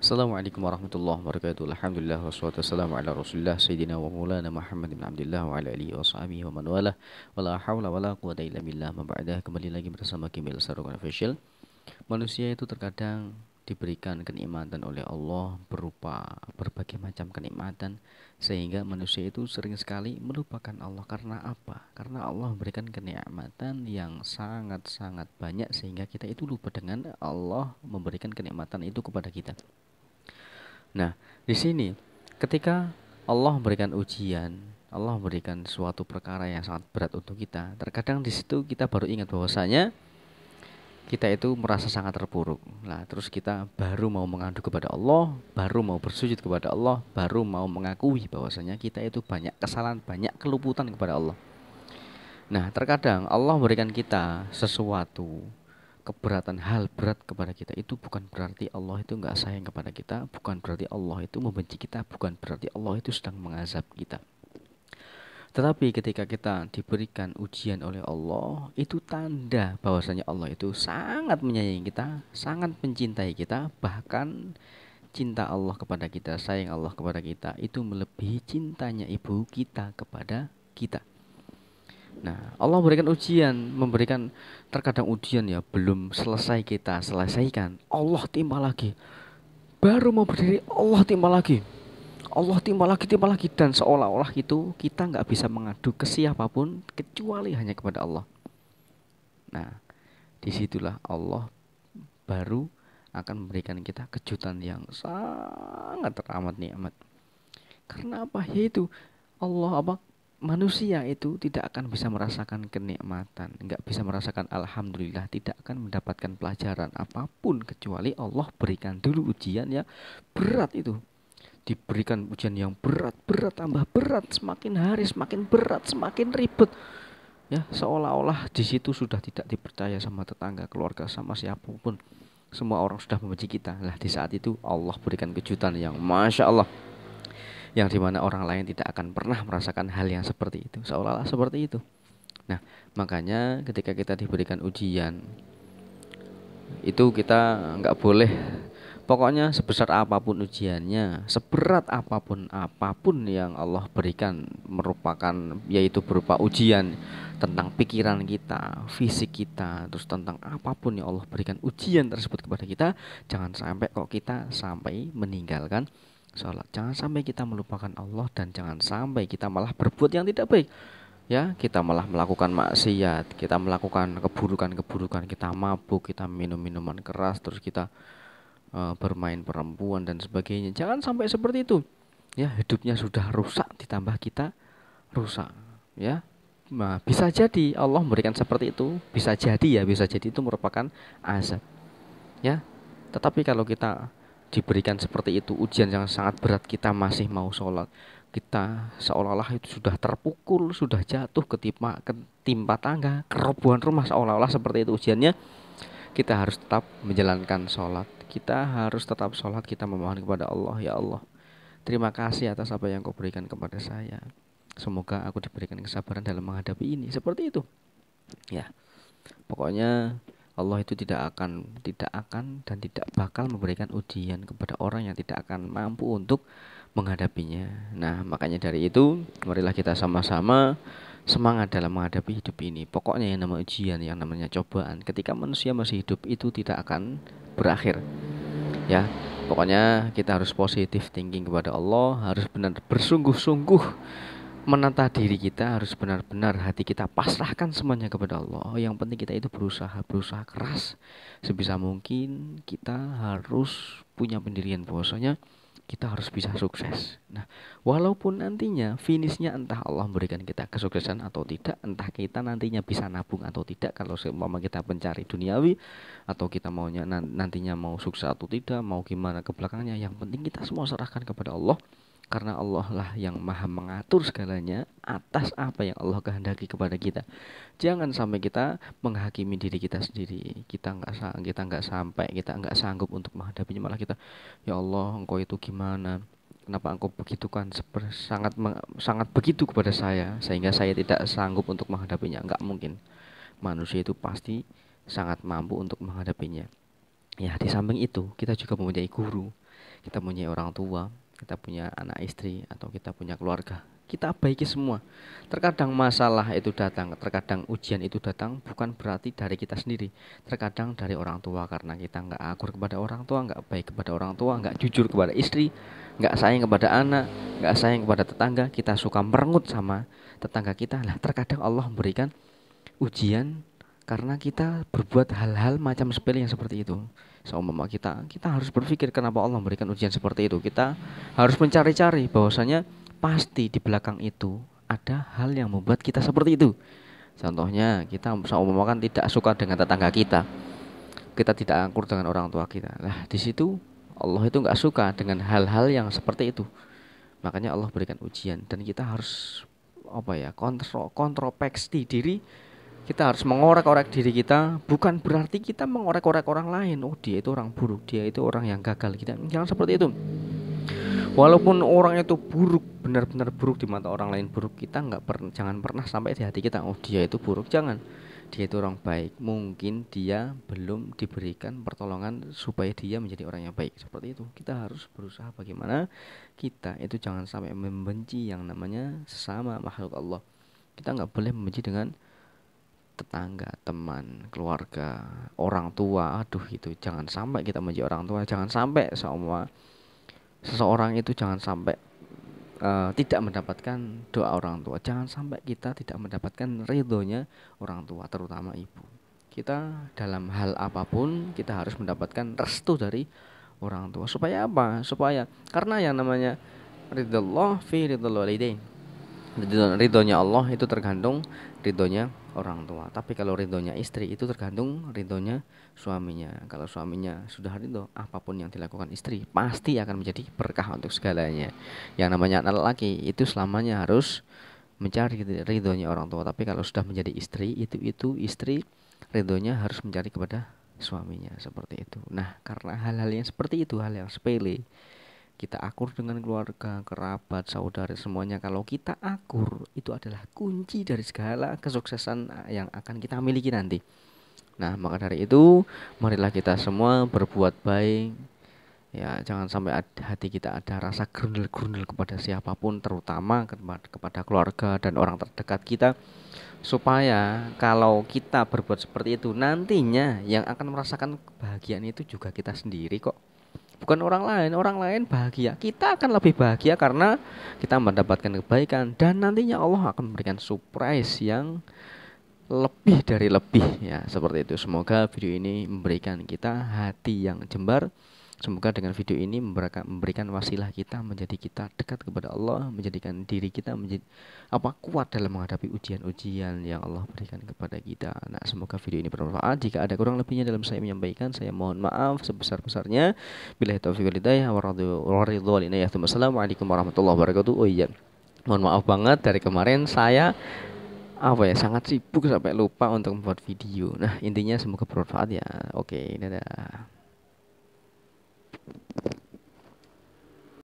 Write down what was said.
Assalamualaikum warahmatullahi wabarakatuh. Alhamdulillah wassalatu wassalamu ala Rasulillah Sayyidina wa maulana Muhammad bin Abdullah wa ala alihi wa sahbihi wa man walah. Wala haula wala quwata illa billah. Maba'dah, kembali lagi bersama Kimil Sarukan Official. Manusia itu terkadang diberikan kenikmatan oleh Allah berupa berbagai macam kenikmatan, sehingga manusia itu sering sekali melupakan Allah. Karena apa? Karena Allah memberikan kenikmatan yang sangat-sangat banyak, sehingga kita itu lupa dengan Allah memberikan kenikmatan itu kepada kita. Nah, di sini ketika Allah memberikan ujian, Allah memberikan suatu perkara yang sangat berat untuk kita. Terkadang di situ kita baru ingat bahwasanya kita itu merasa sangat terpuruk. Nah, terus kita baru mau mengadu kepada Allah, baru mau bersujud kepada Allah, baru mau mengakui bahwasanya kita itu banyak kesalahan, banyak keluputan kepada Allah. Nah, terkadang Allah memberikan kita sesuatu keberatan, hal berat kepada kita, itu bukan berarti Allah itu nggak sayang kepada kita, bukan berarti Allah itu membenci kita, bukan berarti Allah itu sedang mengazab kita. Tetapi ketika kita diberikan ujian oleh Allah, itu tanda bahwasanya Allah itu sangat menyayangi kita, sangat mencintai kita. Bahkan cinta Allah kepada kita, sayang Allah kepada kita itu melebihi cintanya ibu kita kepada kita. Nah, Allah memberikan ujian, memberikan terkadang ujian ya belum selesai kita selesaikan, Allah timpa lagi. Baru mau berdiri, Allah timpa lagi. Allah timpa lagi, dan seolah-olah itu kita nggak bisa mengadu ke siapapun kecuali hanya kepada Allah. Nah, disitulah Allah baru akan memberikan kita kejutan yang sangat teramat nikmat. Karena apa? Yaitu Allah manusia itu tidak akan bisa merasakan kenikmatan, nggak bisa merasakan alhamdulillah, tidak akan mendapatkan pelajaran apapun kecuali Allah berikan dulu ujian ya berat itu. Diberikan ujian yang berat, berat tambah berat, semakin hari semakin berat, semakin ribet. Ya, seolah-olah di situ sudah tidak dipercaya sama tetangga, keluarga, sama siapapun. Semua orang sudah membenci kita. Lah, di saat itu Allah berikan kejutan yang masya Allah, yang dimana orang lain tidak akan pernah merasakan hal yang seperti itu, seolah-olah seperti itu. Nah, makanya ketika kita diberikan ujian itu kita nggak boleh, pokoknya sebesar apapun ujiannya, seberat apapun yang Allah berikan, merupakan yaitu berupa ujian tentang pikiran kita, fisik kita, terus tentang apapun yang Allah berikan ujian tersebut kepada kita, jangan sampai kok kita sampai meninggalkan sholat, jangan sampai kita melupakan Allah, dan jangan sampai kita malah berbuat yang tidak baik. Ya, kita malah melakukan maksiat, kita melakukan keburukan-keburukan, kita mabuk, kita minum minuman keras, terus kita bermain perempuan dan sebagainya. Jangan sampai seperti itu. Ya, hidupnya sudah rusak ditambah kita rusak. Ya, nah, bisa jadi Allah memberikan seperti itu, bisa jadi ya, bisa jadi itu merupakan azab. Ya, tetapi kalau kita diberikan seperti itu, ujian yang sangat berat, kita masih mau sholat, kita seolah-olah itu sudah terpukul, sudah jatuh ketimpa tangga, kerobohan rumah, seolah-olah seperti itu ujiannya. Kita harus tetap menjalankan sholat, kita harus tetap sholat, kita memohon kepada Allah, ya Allah, terima kasih atas apa yang kau berikan kepada saya, semoga aku diberikan kesabaran dalam menghadapi ini, seperti itu. Ya, pokoknya Allah itu tidak akan dan tidak bakal memberikan ujian kepada orang yang tidak akan mampu untuk menghadapinya. Nah, makanya dari itu, marilah kita sama-sama semangat dalam menghadapi hidup ini. Pokoknya yang namanya ujian, yang namanya cobaan, ketika manusia masih hidup itu tidak akan berakhir. Ya, pokoknya kita harus positif thinking kepada Allah, harus benar bersungguh-sungguh menata diri kita, harus benar-benar hati kita pasrahkan semuanya kepada Allah. Yang penting kita itu berusaha keras sebisa mungkin, kita harus punya pendirian bahwasanya kita harus bisa sukses. Nah, walaupun nantinya finishnya entah Allah memberikan kita kesuksesan atau tidak, entah kita nantinya bisa nabung atau tidak, kalau seumpama kita pencari duniawi, atau kita maunya nantinya mau sukses atau tidak, mau gimana ke belakangnya, yang penting kita semua serahkan kepada Allah. Karena Allah lah yang maha mengatur segalanya atas apa yang Allah kehendaki kepada kita. Jangan sampai kita menghakimi diri kita sendiri. Kita nggak sanggup untuk menghadapinya, malah kita, ya Allah, engkau itu gimana? Kenapa engkau begitu kan sangat begitu kepada saya sehingga saya tidak sanggup untuk menghadapinya? Enggak mungkin. Manusia itu pasti sangat mampu untuk menghadapinya. Ya, di samping itu kita juga mempunyai guru. kita punya orang tua, kita punya anak istri, atau kita punya keluarga, kita baiki semua. Terkadang masalah itu datang, terkadang ujian itu datang bukan berarti dari kita sendiri. Terkadang dari orang tua, karena kita nggak akur kepada orang tua, nggak baik kepada orang tua, nggak jujur kepada istri, nggak sayang kepada anak, nggak sayang kepada tetangga, kita suka merengut sama tetangga kita. Lah terkadang Allah memberikan ujian karena kita berbuat hal-hal macam sepele yang seperti itu. Seumpama kita harus berpikir kenapa Allah memberikan ujian seperti itu. Kita harus mencari-cari bahwasanya pasti di belakang itu ada hal yang membuat kita seperti itu. Contohnya kita seumpama kan tidak suka dengan tetangga kita, kita tidak akur dengan orang tua kita. Nah di situ Allah itu nggak suka dengan hal-hal yang seperti itu. Makanya Allah berikan ujian dan kita harus kontrospeksi diri. Kita harus mengorek-orek diri kita, bukan berarti kita mengorek-orek orang lain. Oh, dia itu orang buruk, dia itu orang yang gagal. Kita jangan seperti itu. Walaupun orang itu buruk, benar-benar buruk di mata orang lain buruk, kita jangan pernah sampai di hati kita, oh dia itu buruk, jangan. Dia itu orang baik. Mungkin dia belum diberikan pertolongan supaya dia menjadi orang yang baik. Seperti itu. Kita harus berusaha bagaimana kita itu jangan sampai membenci yang namanya sesama makhluk Allah. Kita nggak boleh membenci dengan tetangga, teman, keluarga, orang tua. Aduh itu jangan sampai kita menjadi orang tua. Jangan sampai semua seseorang itu jangan sampai tidak mendapatkan doa orang tua. Jangan sampai kita tidak mendapatkan ridhonya orang tua, terutama ibu. Kita dalam hal apapun kita harus mendapatkan restu dari orang tua. Supaya apa? Supaya karena yang namanya ridho fi ridhol walidain. Ridhonya Allah itu tergantung ridhonya orang tua. Tapi kalau ridhonya istri itu tergantung ridhonya suaminya. Kalau suaminya sudah ridho, apapun yang dilakukan istri pasti akan menjadi berkah untuk segalanya. Yang namanya anak laki itu selamanya harus mencari ridhonya orang tua. Tapi kalau sudah menjadi istri, itu istri ridhonya harus mencari kepada suaminya, seperti itu. Nah karena hal-hal yang seperti itu, hal yang sepele, kita akur dengan keluarga, kerabat, saudara, semuanya. Kalau kita akur, itu adalah kunci dari segala kesuksesan yang akan kita miliki nanti. Nah maka dari itu marilah kita semua berbuat baik. Ya jangan sampai hati kita ada rasa gerundel-gerundel kepada siapapun, terutama kepada keluarga dan orang terdekat kita. Supaya kalau kita berbuat seperti itu, nantinya yang akan merasakan kebahagiaan itu juga kita sendiri kok, bukan orang lain. Orang lain bahagia, kita akan lebih bahagia karena kita mendapatkan kebaikan. Dan nantinya Allah akan memberikan surprise yang lebih dari lebih, ya seperti itu. Semoga video ini memberikan kita hati yang jembar. Semoga dengan video ini memberikan wasilah kita menjadi kita dekat kepada Allah, menjadikan diri kita menjadi kuat dalam menghadapi ujian-ujian yang Allah berikan kepada kita. Nah, semoga video ini bermanfaat. Jika ada kurang lebihnya dalam saya menyampaikan, saya mohon maaf sebesar-besarnya. Billahi taufiq wal hidayah wa ridwan inayah. Assalamualaikum warahmatullahi wabarakatuh. Oh iya, mohon maaf banget dari kemarin saya sangat sibuk sampai lupa untuk membuat video. Nah, intinya semoga bermanfaat ya. Oke, dadah.